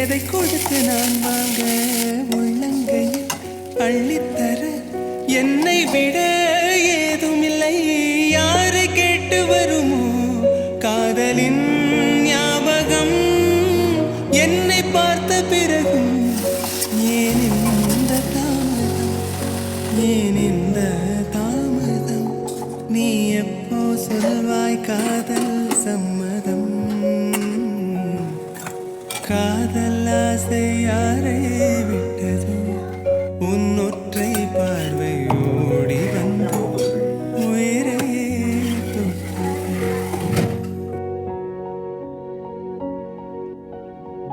எதை கொடுத்து நான் வாங்க உள்ளங்கையில் அள்ளித்தர என்னை விட ஏதுமில்லை. யாரை கேட்டு வருமோ காதலின் ஞாபகம் என்னை பார்த்த பிறகும் ஏன் இந்த தாமதம், ஏன் இந்த தாமதம்? நீ எப்போ சொல்வாய் காதல் சம்மதம்? காதல் ஆசை யாரை விட்டது உன் ஒற்றை பாடு